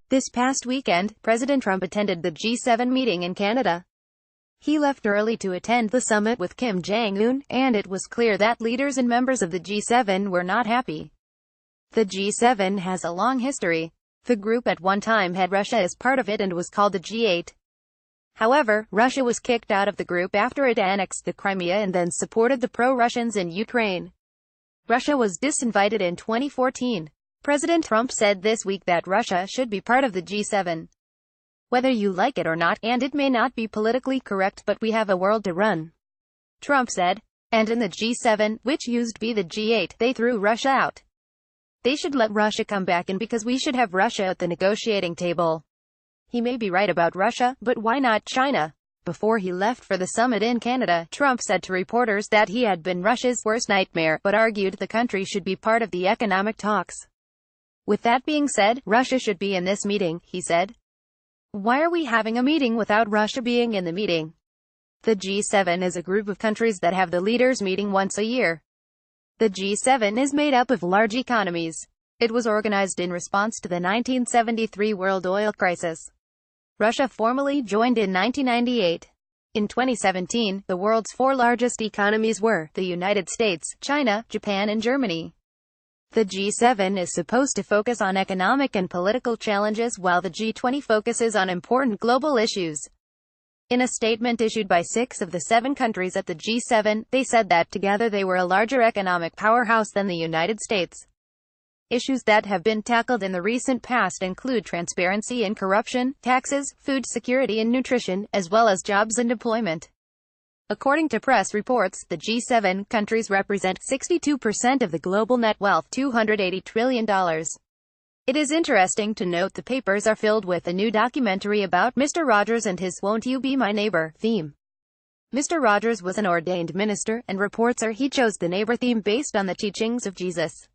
This past weekend, President Trump attended the G7 meeting in Canada. He left early to attend the summit with Kim Jong-un, and it was clear that leaders and members of the G7 were not happy. The G7 has a long history. The group at one time had Russia as part of it and was called the G8. However, Russia was kicked out of the group after it annexed the Crimea and then supported the pro-Russians in Ukraine. Russia was disinvited in 2014. President Trump said this week that Russia should be part of the G7. Whether you like it or not, and it may not be politically correct, but we have a world to run, Trump said. And in the G7, which used to be the G8, they threw Russia out. They should let Russia come back in because we should have Russia at the negotiating table. He may be right about Russia, but why not China? Before he left for the summit in Canada, Trump said to reporters that he had been Russia's worst nightmare, but argued the country should be part of the economic talks. With that being said, Russia should be in this meeting, he said. Why are we having a meeting without Russia being in the meeting? The G7 is a group of countries that have the leaders meeting once a year. The G7 is made up of large economies. It was organized in response to the 1973 world oil crisis. Russia formally joined in 1998. In 2017, the world's four largest economies were the United States, China, Japan and Germany. The G7 is supposed to focus on economic and political challenges while the G20 focuses on important global issues. In a statement issued by 6 of the 7 countries at the G7, they said that together they were a larger economic powerhouse than the United States. Issues that have been tackled in the recent past include transparency and corruption, taxes, food security and nutrition, as well as jobs and employment. According to press reports, the G7 countries represent 62% of the global net wealth, $280 trillion. It is interesting to note the papers are filled with a new documentary about Mr. Rogers and his "Won't You Be My Neighbor" theme. Mr. Rogers was an ordained minister, and reports are he chose the neighbor theme based on the teachings of Jesus.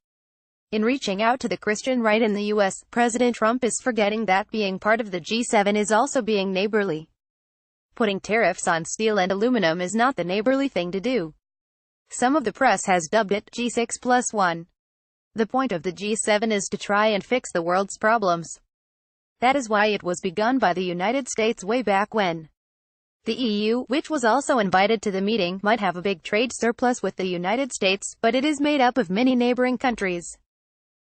In reaching out to the Christian right in the U.S., President Trump is forgetting that being part of the G7 is also being neighborly. Putting tariffs on steel and aluminum is not the neighborly thing to do. Some of the press has dubbed it G6+1. The point of the G7 is to try and fix the world's problems. That is why it was begun by the United States way back when. The EU, which was also invited to the meeting, might have a big trade surplus with the United States, but it is made up of many neighboring countries.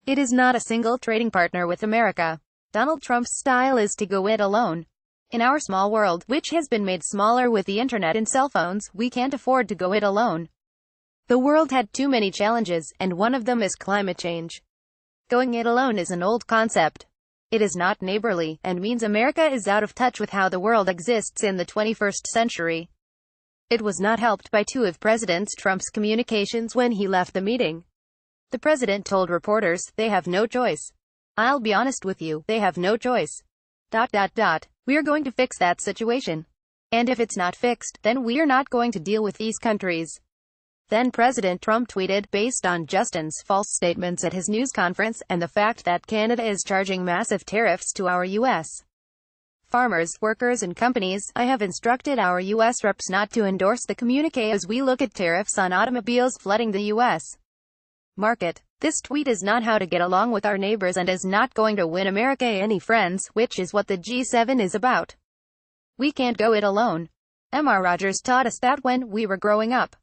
It is not a single trading partner with America. Donald Trump's style is to go it alone. In our small world, which has been made smaller with the internet and cell phones, we can't afford to go it alone. The world had too many challenges, and one of them is climate change. Going it alone is an old concept. It is not neighborly, and means America is out of touch with how the world exists in the 21st century. It was not helped by 2 of President Trump's communications when he left the meeting. The president told reporters, "They have no choice. I'll be honest with you, they have no choice. We are going to fix that situation. And if it's not fixed, then we are not going to deal with these countries." Then President Trump tweeted, based on Justin's false statements at his news conference, and the fact that Canada is charging massive tariffs to our U.S. farmers, workers and companies, I have instructed our U.S. reps not to endorse the communique as we look at tariffs on automobiles flooding the U.S. market. This tweet is not how to get along with our neighbors and is not going to win America any friends, which is what the G7 is about. We can't go it alone. Mr. Rogers taught us that when we were growing up.